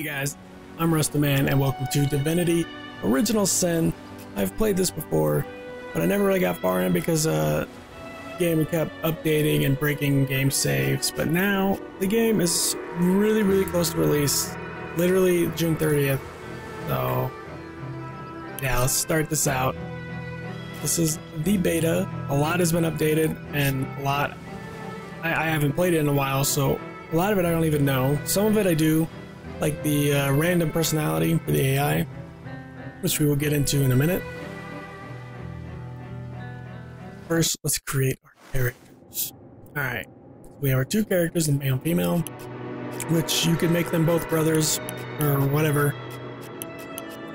Hey guys, I'm Man, and welcome to Divinity Original Sin. I've played this before, but I never really got far in it because the game kept updating and breaking game saves. But now the game is really close to release, literally June 30th. So yeah, let's start this out. This is the beta. A lot has been updated, and a lot I haven't played it in a while, so a lot of it I don't even know. Some of it I do, like the random personality for the AI, which we will get into in a minute. First, let's create our characters. Alright, we have our two characters, the male and female, which you could make them both brothers or whatever,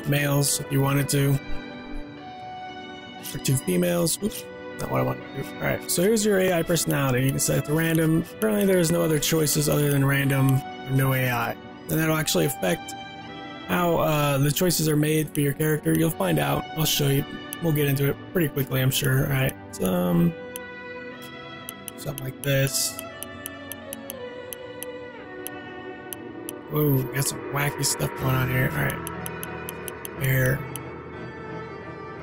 males if you wanted to, or two females. Oops, not what I want to do. Alright, so here's your AI personality. You can set it to random. Currently there's no other choices other than random or no AI. And that'll actually affect how the choices are made for your character. You'll find out. I'll show you. We'll get into it pretty quickly, I'm sure. Alright, something like this. Ooh, got some wacky stuff going on here. Alright. Here.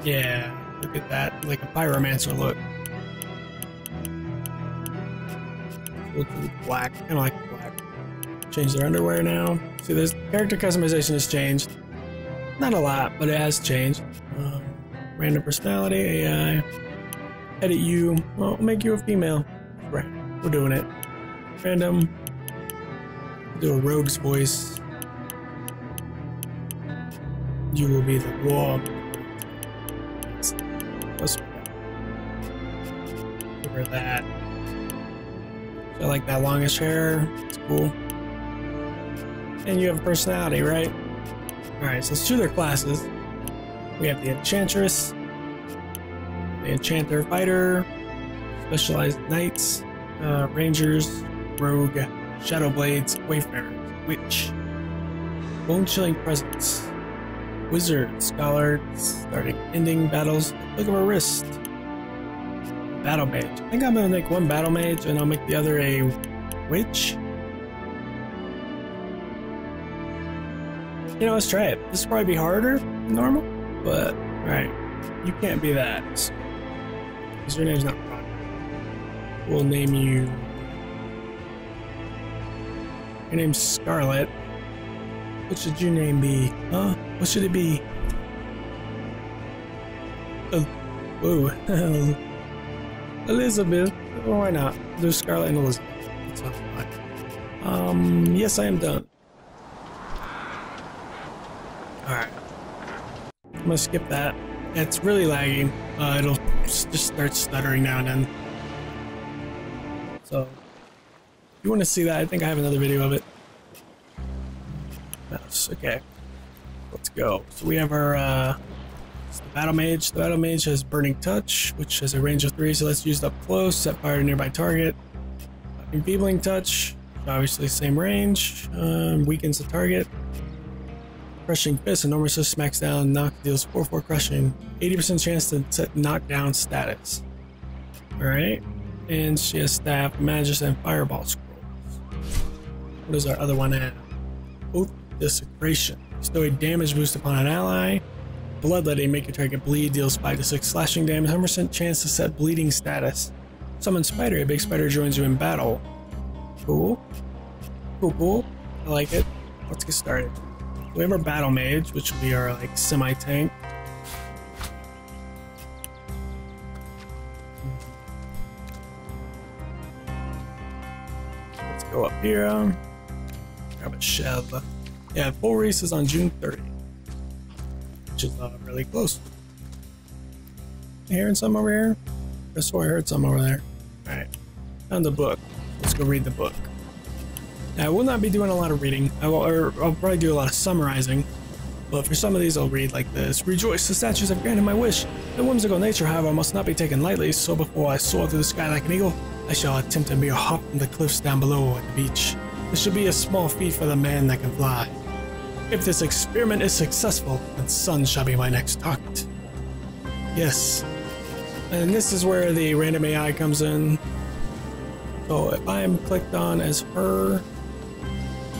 Yeah, look at that. Like a pyromancer look. We'll do black. Kind of like black. Change their underwear now. See, this character customization has changed. Not a lot, but it has changed. Random personality, AI. Edit you. Well, we'll make you a female. Right, we're doing it. Random. Do a rogue's voice. You will be the wall. Let's give her that. So I like that longish hair. It's cool. And you have a personality, right? Alright, so let's do their classes. We have the Enchantress, the Enchanter Fighter, Specialized Knights, Rangers, Rogue, Shadow Blades, Wayfarers, Witch, Bone Chilling Presence, Wizard, Scholar, starting ending battles, look at her wrist, Battle Mage. I think I'm gonna make one Battle Mage and I'll make the other a Witch. You know, let's try it. This will probably be harder than normal, but alright, you can't be that. Because your name's not Ron. We'll name you. Your name's Scarlet. What should your name be? Huh? What should it be? Whoa. Elizabeth. Oh, why not? There's Scarlet and Elizabeth. That's fine. Yes, I am done. Alright. I'm gonna skip that. It's really laggy. It'll just start stuttering now and then. So, if you want to see that, I think I have another video of it. That's okay. Let's go. So we have our it's the Battle Mage. The Battle Mage has Burning Touch, which has a range of 3, so let's use it up close, set fire to nearby target. Enfeebling Touch, obviously same range, weakens the target. Crushing Fist, enormous smacks down, knock, deals 4/4 crushing, 80% chance to set knockdown status. Alright, and she has Staff, Magus, and Fireball Scrolls. What does our other one have? Oath Desecration. Bestow a damage boost upon an ally. Bloodletting, make your target bleed, deals 5 to 6 slashing damage, 100% chance to set bleeding status. Summon Spider, a big spider joins you in battle. Cool. Cool. I like it. Let's get started. We have our Battle Mage, which will be our like semi-tank. Let's go up here. Grab a Shev. Yeah, full release is on June 30th, which is really close. Hearing some over here? I swore I heard some over there. Alright, found the book. Let's go read the book. Now, I will not be doing a lot of reading. I'll probably do a lot of summarizing, but for some of these I'll read like this. Rejoice, the statues have granted my wish. The whimsical nature, however, must not be taken lightly, so before I soar through the sky like an eagle, I shall attempt a mere hop from the cliffs down below at the beach. This should be a small feat for the man that can fly. If this experiment is successful, then sun shall be my next target. Yes. And this is where the random AI comes in. So if I am clicked on as her,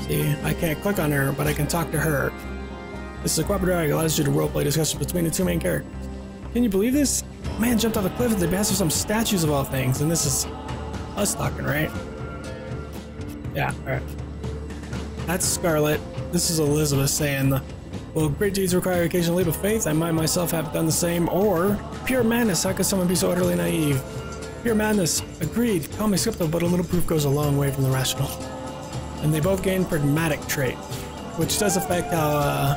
See, I can't click on her, but I can talk to her. This is a cooperative dialogue. It allows you to roleplay discussions between the two main characters. Can you believe this? A man jumped off a cliff at the behest of some statues of all things, and this is us talking, right? Yeah, alright. That's Scarlet. This is Elizabeth saying, well, great deeds require occasional leap of faith. I might myself have done the same. Or, pure madness. How could someone be so utterly naive? Pure madness. Agreed. Call me skeptical, but a little proof goes a long way from the rational. And they both gain pragmatic trait, which does affect how,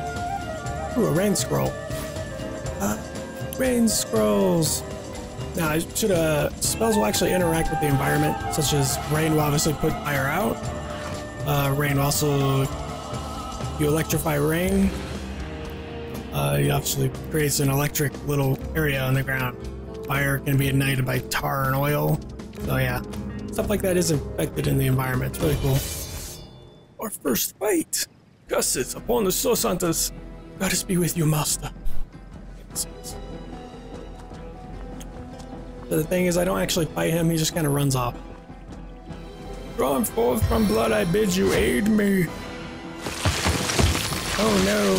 ooh, a rain scroll. Rain scrolls. Now, I should, spells will actually interact with the environment, such as rain will obviously put fire out. Rain will also, you electrify rain. It actually creates an electric little area on the ground. Fire can be ignited by tar and oil. So yeah, stuff like that is affected in the environment. It's really cool. Our first fight. Curses upon the Source Hunters. Goddess be with you, master. So the thing is, I don't actually fight him, he just kind of runs off. Drawn forth from blood, I bid you aid me. Oh no.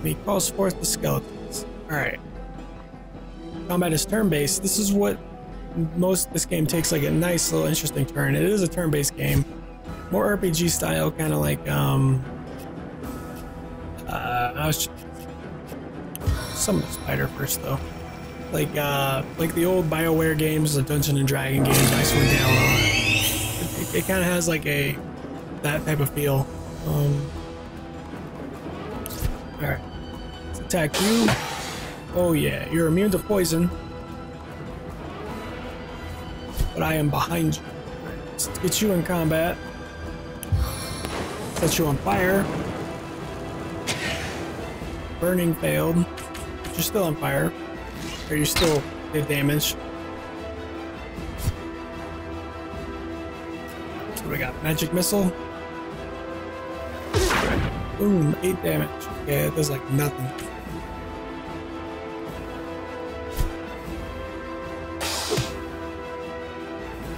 He calls forth the skeletons. Alright. Combat is turn-based. This is what most of this game takes, like a nice little interesting turn. It is a turn-based game. More RPG style, kind of like, some of the Spider first though. Like the old BioWare games, the Dungeon and Dragon games, Icewind Dale. It kind of has like that type of feel. Alright. Let's attack you. Oh yeah, you're immune to poison. But I am behind you. Right, let's get you in combat. Set you on fire. Burning failed. You're still on fire. Or you still did damage. So we got magic missile. Boom, 8 damage. Okay, it does like nothing.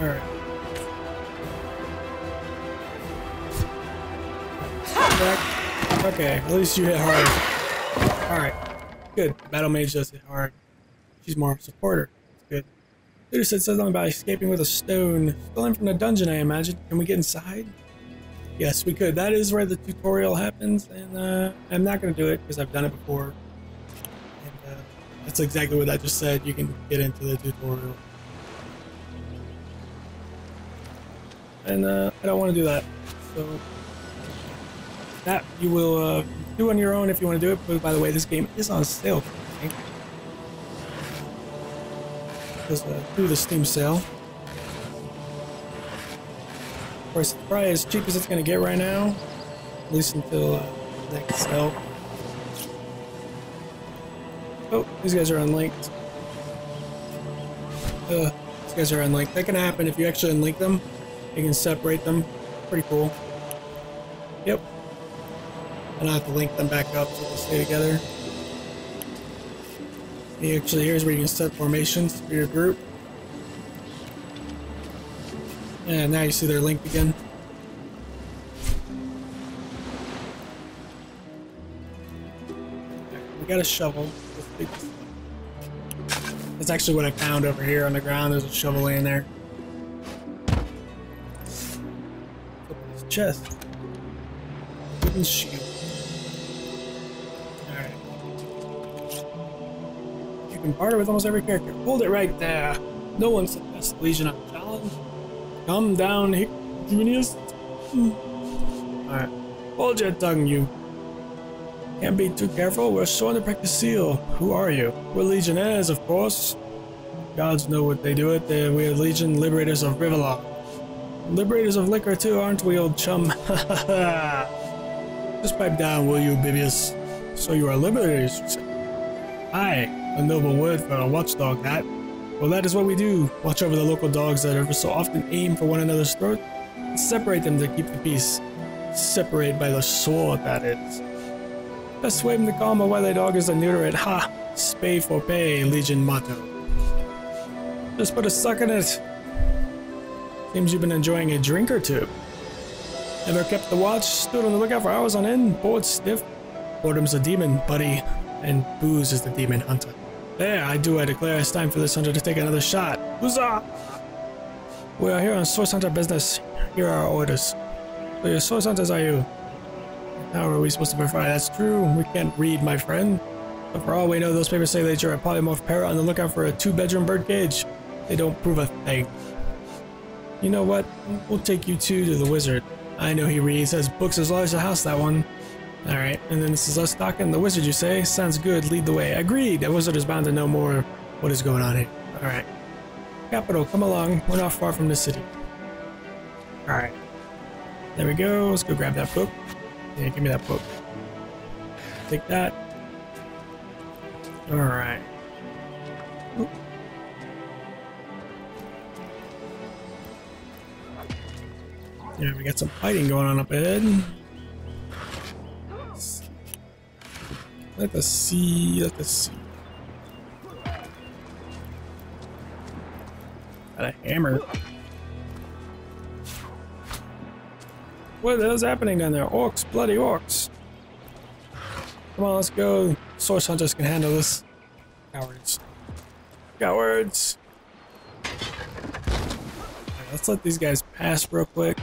Alright. Okay, at least you hit hard. Alright. Good. The battle mage does hit hard. She's more of a supporter. That's good. Peter said something about escaping with a stone. Stolen from the dungeon, I imagine. Can we get inside? Yes, we could. That is where the tutorial happens, and I'm not going to do it because I've done it before. And that's exactly what I just said. You can get into the tutorial. And I don't want to do that. So that you will do on your own if you want to do it. But by the way, this game is on sale. I think. Just through the Steam sale. Of course, it's probably as cheap as it's going to get right now, at least until next sale. Oh, these guys are unlinked. These guys are unlinked. That can happen if you actually unlink them. You can separate them. Pretty cool. Yep. And I have to link them back up so they stay together. Actually, here's where you can set formations for your group. And now you see they're linked again. We got a shovel. That's actually what I found over here on the ground. There's a shovel laying there. Chest. Wooden shield. Alright. You can barter with almost every character. Hold it right there. No one said that's the Legion of Challenge. Come down here, Junius. Alright. Hold your tongue, you. Can't be too careful. We're sworn to practice seal. Who are you? We're Legionnaires, of course. Gods know what they do it. We're Legion Liberators of Rivalock. Liberators of liquor too, aren't we, old chum? Just pipe down, will you, Bibius? So you are liberators, you say? Aye, a noble word for a watchdog, that. Well, that is what we do. Watch over the local dogs that ever so often aim for one another's throat, and separate them to keep the peace. Separate by the sword, that is. Best way to calm a wily dog is to neuter it. Ha! Spay for pay, Legion motto. Just put a suck in it. Seems you've been enjoying a drink or two. Ever kept the watch? Stood on the lookout for hours on end? Bored stiff? Boredom's a demon, buddy. And booze is the demon hunter. There, I declare it's time for this hunter to take another shot. Huzzah! We are here on source hunter business. Here are our orders. So your source hunters are you? How are we supposed to verify that's true? We can't read, my friend. But for all we know, those papers say that you're a polymorph parrot on the lookout for a 2-bedroom birdcage. They don't prove a thing. You know what? We'll take you two to the wizard. I know he reads. Has books as large as a house, that one. Alright, and then this is us talking. The wizard, you say? Sounds good. Lead the way. Agreed. The wizard is bound to know more what is going on here. Alright. Capital, come along. We're not far from the city. Alright. There we go. Let's go grab that book. Yeah, give me that book. Take that. Alright. Yeah, we got some fighting going on up ahead. Let us see. Got a hammer. What the hell's happening down there? Orcs, bloody orcs. Come on, let's go. Source hunters can handle this. Cowards. Cowards. Right, let's let these guys pass real quick.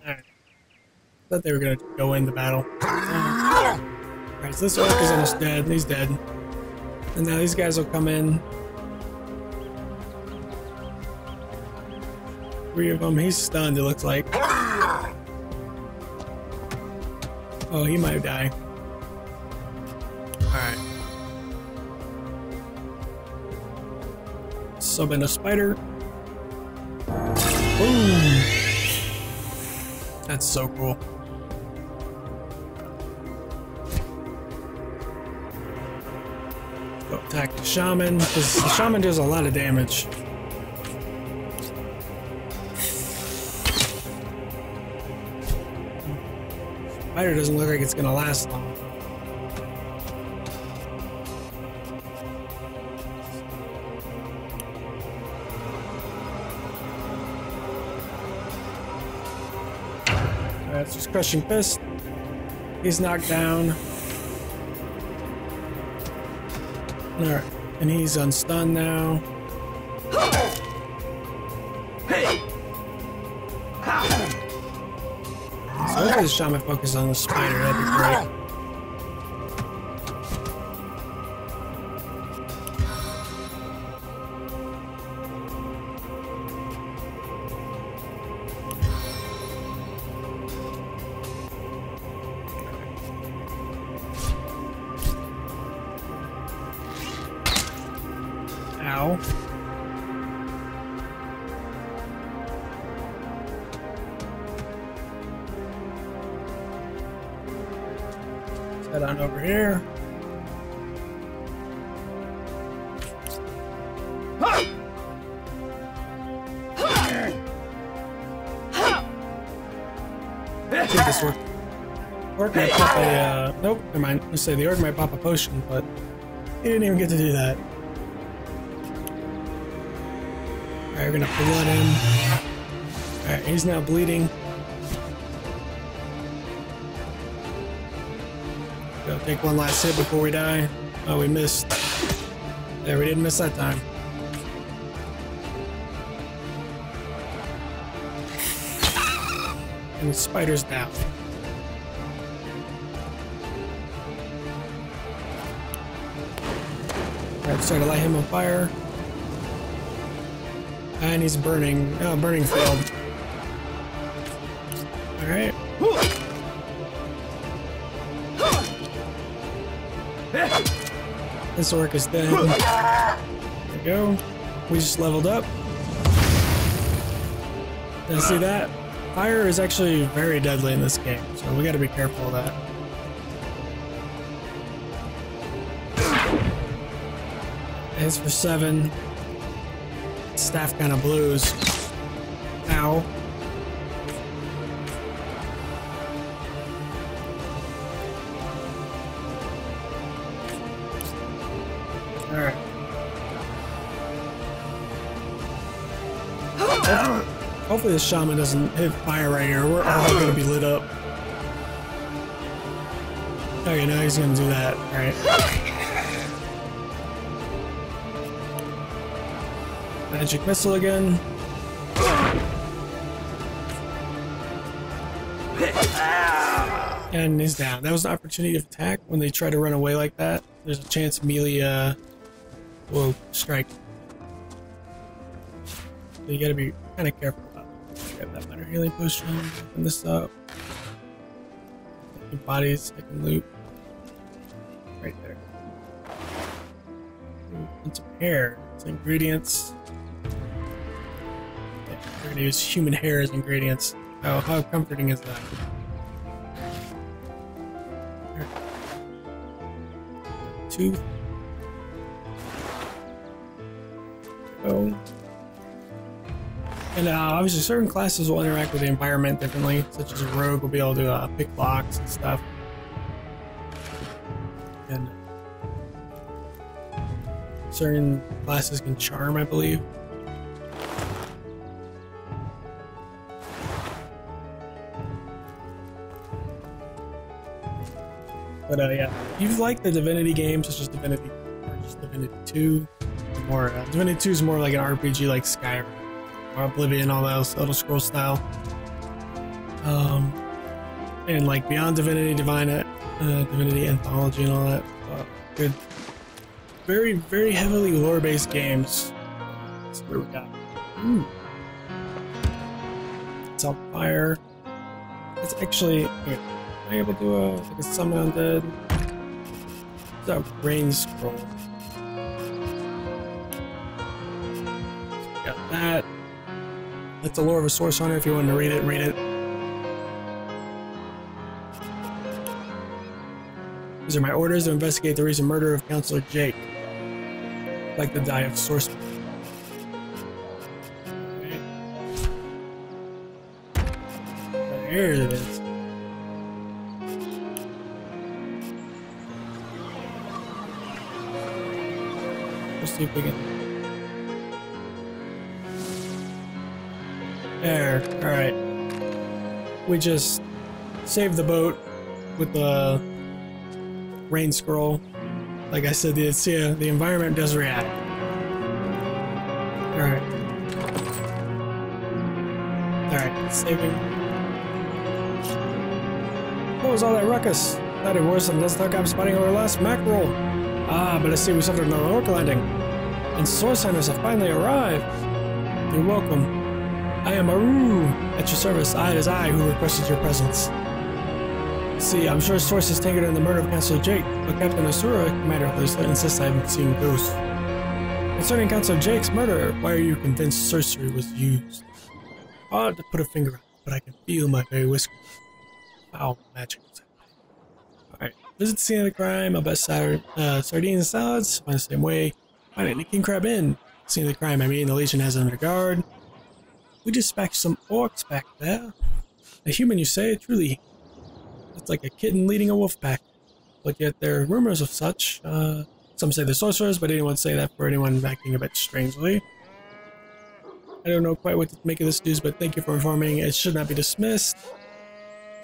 Alright. Thought they were gonna go into battle. Alright, so this orc is almost dead. He's dead. And now these guys will come in. 3 of them. He's stunned, it looks like. Oh, he might die. Alright. Sub in a spider. Boom! That's so cool. Go attack the shaman, because the shaman does a lot of damage. Spider doesn't look like it's gonna last long. Alright, it's just crushing fist. He's knocked down. Alright, and he's unstunned now. So hopefully the shaman focus on the spider, that'd be great. Ow. Head on over here. I think this orc might pop a, nope, never mind. Let's say the orc might pop a potion, but he didn't even get to do that. Alright, we're gonna flood him. Alright, he's now bleeding. Go take one last hit before we die. Oh, we missed. There, we didn't miss that time. And the spider's down. Alright, try to light him on fire. And he's burning. Oh, burning failed. Alright. This orc is dead. There we go. We just leveled up. Now see that? Fire is actually very deadly in this game, so we gotta be careful of that. Hits for 7. Staff kind of blues. Ow. Alright. Hopefully the shaman doesn't hit fire right here. We're all gonna be lit up. Okay, now he's gonna do that. Alright. Magic missile again. And he's down. That was an opportunity to attack. When they try to run away like that, there's a chance melee will strike. So you gotta be kind of careful about it. Grab that minor healing potion, open this up. Your bodies I can loot. Right there. And some hair. Some ingredients. Yeah, we're gonna use human hair as ingredients. Oh, how comforting is that? Tooth. Oh. And obviously certain classes will interact with the environment differently, such as a rogue will be able to pick locks and stuff. And certain classes can charm, I believe. But yeah, if you like the Divinity games, such as Divinity or just Divinity 2, or Divinity 2 is more like an RPG like Skyrim or Oblivion, all those Elder Scrolls style. And like Beyond Divinity, Divinity Anthology and all that. Good, very, very heavily lore-based games. That's what we got. Ooh. It's on fire. It's actually... Here. Am I able to like a summon undead? It's a rain scroll. So we got that. That's the lore of a source hunter. If you want to read it, read it. These are my orders to investigate the recent murder of Counselor Jake. Like the die of sorcery. Okay. Here it is. See if we can. There. Alright. We just saved the boat with the rain scroll. Like I said, the environment does react. Alright. Alright, saving. What was all that ruckus? Thought it was some let's I'm spotting our last mackerel. Ah, but I see we suffered another orc landing. And source hunters have finally arrived. You're welcome. I am Aru. At your service, it is I who requested your presence. See, I'm sure source is tangled in the murder of Counselor Jake, but Captain Asura, commander of this, insists I haven't seen ghosts. Concerning Counselor Jake's murder, why are you convinced sorcery was used? Hard to put a finger on it, but I can feel my very whiskers. Foul magic. Alright, visit the scene of the crime. I'll bet sardines and salads. Find the same way. Find it in the King Crab Inn. Scene of the crime, I mean, the Legion has it under guard. We dispatched some orcs back there. A human, you say? Truly. It's like a kitten leading a wolf pack. But yet there are rumors of such. Some say they're sorcerers, but anyone say that for anyone acting a bit strangely. I don't know quite what to make of this news, but thank you for informing. It should not be dismissed.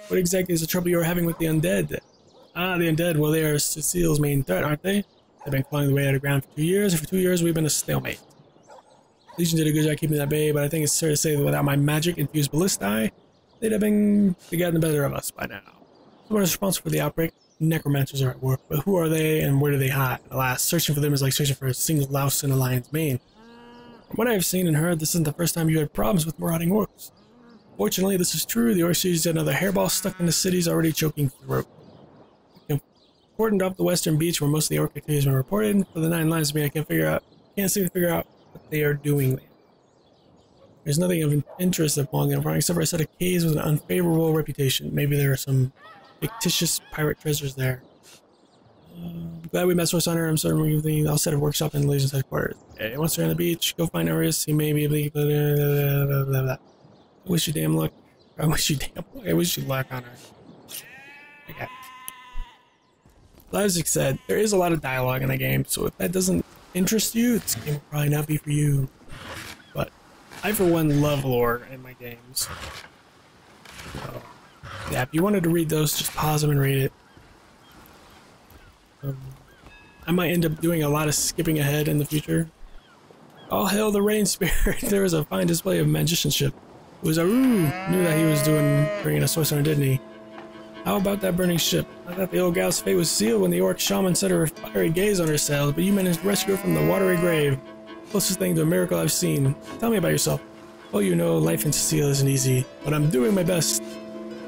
What exactly is the trouble you are having with the undead? Ah, the undead. Well, they are Cecile's main threat, aren't they? They've been clawing their way out of the ground for 2 years, and for 2 years we've been a stalemate. Legion did a good job keeping that bay, but I think it's fair to say that without my magic-infused ballistae, they'd have gotten the better of us by now. Someone is responsible for the outbreak. Necromancers are at work, but who are they and where do they hide? Alas, searching for them is like searching for a single louse in a lion's mane. From what I have seen and heard, this isn't the first time you had problems with marauding orcs. Fortunately, this is true. The orcs used another hairball stuck in the city's already choking throat. Cordoned off the western beach where most of the orc activity has been reported. For the 9 lives of me, I can't seem to figure out what they are doing there. There's nothing of interest along the front except for a set of caves with an unfavorable reputation. Maybe there are some fictitious pirate treasures there. Glad we met Source Hunter. I'm certain I'll set a workshop in the Legion's headquarters. Okay, once you're on the beach, go find Arius. He may be blah, blah, blah, blah, blah. I wish you damn luck. I wish you luck on her. Okay. As I said, there is a lot of dialogue in the game, so if that doesn't interest you, this game will probably not be for you. But I for one love lore in my games. So, yeah, if you wanted to read those, just pause them and read it. I might end up doing a lot of skipping ahead in the future. All hail the rain spirit! There was a fine display of magicianship. It was Aru knew that he was bringing a sorcerer, didn't he? How about that burning ship? I thought the old gal's fate was sealed when the orc shaman set her fiery gaze on her sails, but you managed to rescue her from the watery grave. Closest thing to a miracle I've seen. Tell me about yourself. Well, you know, life in Cecile isn't easy, but I'm doing my best.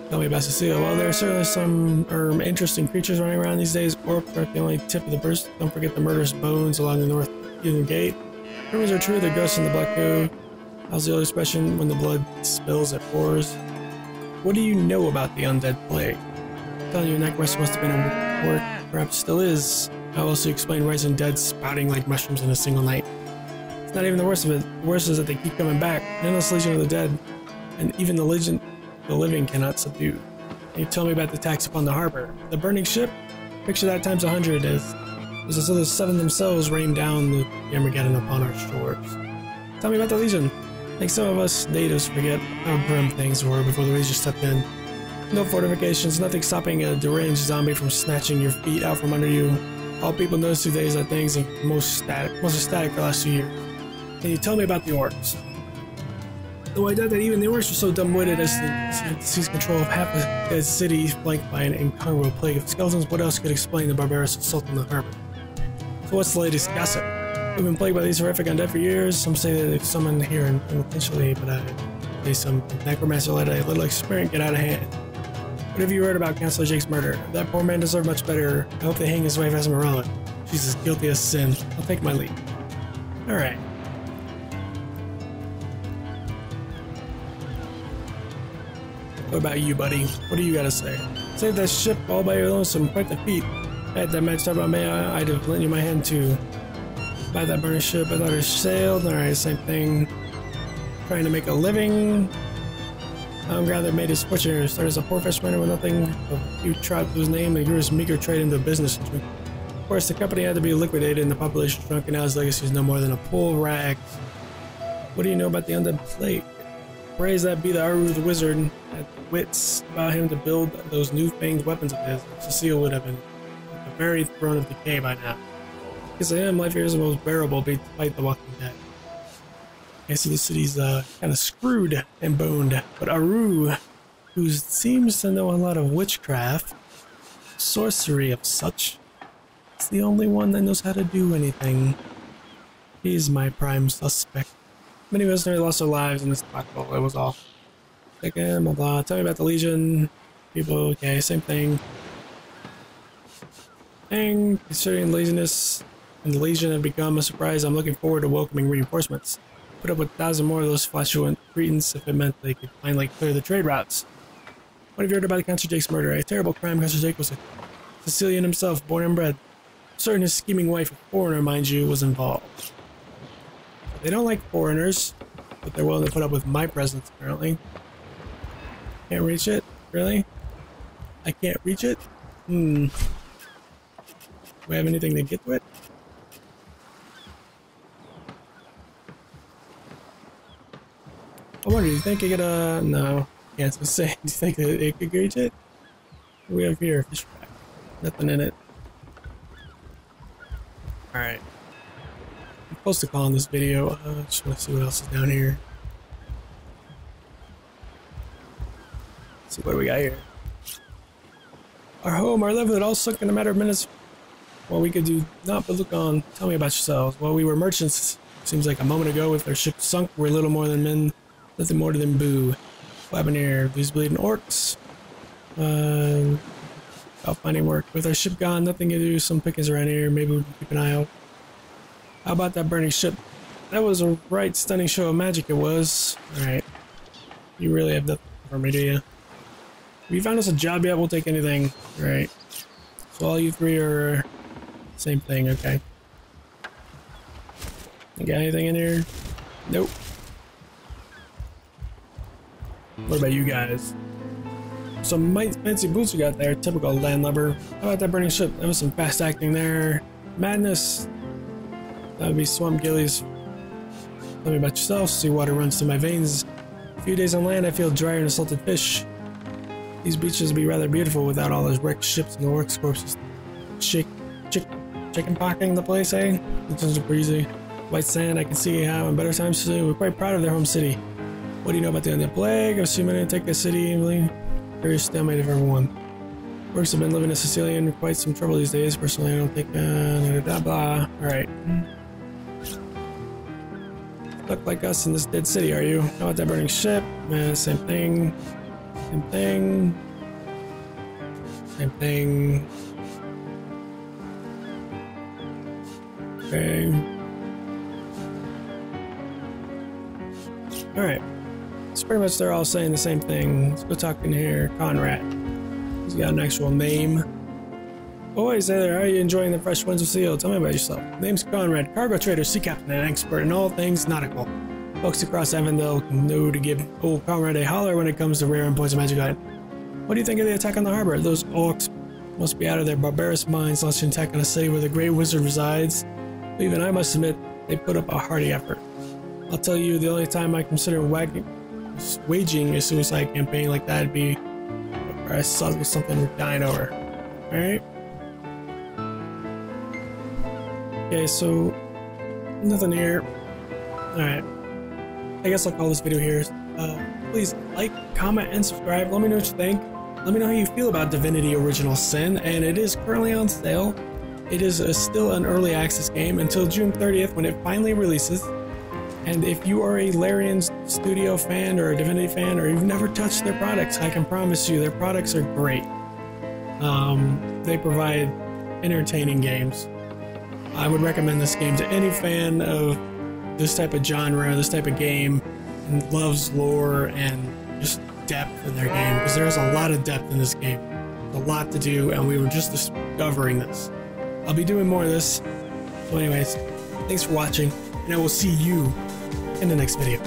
Tell me about Cecile. Well, there are certainly some interesting creatures running around these days. Orcs aren't the only tip of the burst. Don't forget the murderous bones along the north Eden Gate. Rumors are true, the ghosts in the Black Cove. How's the old expression, when the blood spills, it pours? What do you know about the undead plague? I'm telling you, Necromance must have been a work, perhaps still is. How else do you explain rising dead spouting like mushrooms in a single night? It's not even the worst of it. The worst is that they keep coming back. An endless legion of the dead, and even the living cannot subdue. Can you tell me about the attacks upon the harbor? The burning ship? Picture that times 100 as the seven themselves rain down the Armageddon upon our shores. Tell me about the Legion. I think some of us natives forget how grim things were before the Legion stepped in. No fortifications, nothing stopping a deranged zombie from snatching your feet out from under you. All people notice these days are things most static the last 2 years. Can you tell me about the orcs? Though I doubt that even the orcs were so dumb-witted as to seize control of half a dead city flanked by an incongruous plague of skeletons, what else could explain the barbarous assault on the harbor? So what's the latest gossip? We've been plagued by these horrific undead for years. Some say that they've summoned here unintentionally, but I say some necromancer let a little experiment get out of hand. What have you heard about Councilor Jake's murder? That poor man deserved much better. I hope they hang his wife Esmeralda. She's as guilty as sin. I'll take my leave. Alright. What about you, buddy? What do you gotta say? Save that ship all by your lonesome, quite the feat. Had that match talked about me, I'd have lent you my hand too. By that burning ship, I thought it sailed. Alright, same thing. Trying to make a living. I'm glad that made his fortune. Started as a poor fisherman with nothing. A few tribes to his name and grew his meager trade into a business. Of course, the company had to be liquidated and the population shrunk, and now his legacy is no more than a pool of rags. What do you know about the undead plague? Praise that be the Aru the wizard had the wits about him to build those new-fanged weapons of his. Cecile would have been at the very throne of decay by now. Because of him, life here is the most bearable despite the Walking Dead. Okay, so the city's kind of screwed and boned, but Aru, who seems to know a lot of witchcraft, sorcery of such, is the only one that knows how to do anything. He's my prime suspect. Many of us nearly lost our lives in this debacle. It was awful. Like, blah blah. Tell me about the Legion. People, okay, same thing. And considering laziness and the Legion have become a surprise, I'm looking forward to welcoming reinforcements. Put up with 1,000 more of those flatulent cretins if it meant they could finally clear the trade routes. What have you heard about Councilor Jake's murder? A terrible crime. Councilor Jake was a Sicilian himself, born and bred. Certain his scheming wife, a foreigner, mind you, was involved. They don't like foreigners, but they're willing to put up with my presence, apparently. Can't reach it? Really? I can't reach it? Do we have anything to get to it? I wonder, do you think it could, no. Can't say. Do you think that it could reach it? What do we have here? Fish pack. Nothing in it. Alright. I'm close to calling this video. Just want to see what else is down here. Let's see what do we got here. Our home, our livelihood, all sunk in a matter of minutes. Well, we could do not but look on. Tell me about yourselves. Well, we were merchants. Seems like a moment ago. With our ship sunk, we're little more than men. Nothing more than boo. What happened here? These bleeding orcs. About finding work. With our ship gone, nothing to do. Some pickings around here. Maybe we can keep an eye out. How about that burning ship? That was a right stunning show of magic it was. Alright. You really have nothing for me, do you? Have you found us a job yet? We'll take anything. Alright. So all you three are same thing, okay. You got anything in here? Nope. What about you guys? Some fancy boots we got there. Typical landlubber. How about that burning ship? That was some fast acting there. Madness. That would be Swamp Gillies. Tell me about yourself. Sea water runs through my veins. A few days on land, I feel drier than salted fish. These beaches would be rather beautiful without all those wrecked ships and the works corpses. Chicken pocking the place, eh? It's just breezy. White sand, I can see how in better times soon. We're quite proud of their home city. What do you know about the Indian plague? I've seen many take the city easily. Very stalemate of everyone. Works have been living in Sicilian in quite some trouble these days. Personally, I don't think. Blah blah. Alright. Look like us in this dead city, are you? How about that burning ship? Same thing. Same thing. Same thing. Okay. Alright. So pretty much they're all saying the same thing. Let's go talk in here. Conrad. He's got an actual name. Boys, hey there, how are you enjoying the fresh winds of Seal? Tell me about yourself. Name's Conrad, cargo trader, sea captain, and expert in all things nautical. Folks across Avondale know to give old Conrad a holler when it comes to rare and poison magic item. What do you think of the attack on the harbor? Those orcs must be out of their barbarous minds launching an attack on a city where the Great Wizard resides. But even I must admit, they put up a hearty effort. I'll tell you, the only time I consider waging a suicide campaign like that would be where I saw something we're dying over. Alright? Okay, so nothing here. Alright. I guess I'll call this video here. Please like, comment, and subscribe. Let me know what you think. Let me know how you feel about Divinity Original Sin, and it is currently on sale. It is still an early access game until June 30th when it finally releases. And if you are a Larian Studio fan or a Divinity fan, or you've never touched their products, I can promise you their products are great. They provide entertaining games. I would recommend this game to any fan of this type of genre, this type of game, and loves lore and just depth in their game, because there's a lot of depth in this game. There's a lot to do, and we were just discovering this. I'll be doing more of this. So anyways, thanks for watching, and I will see you in the next video.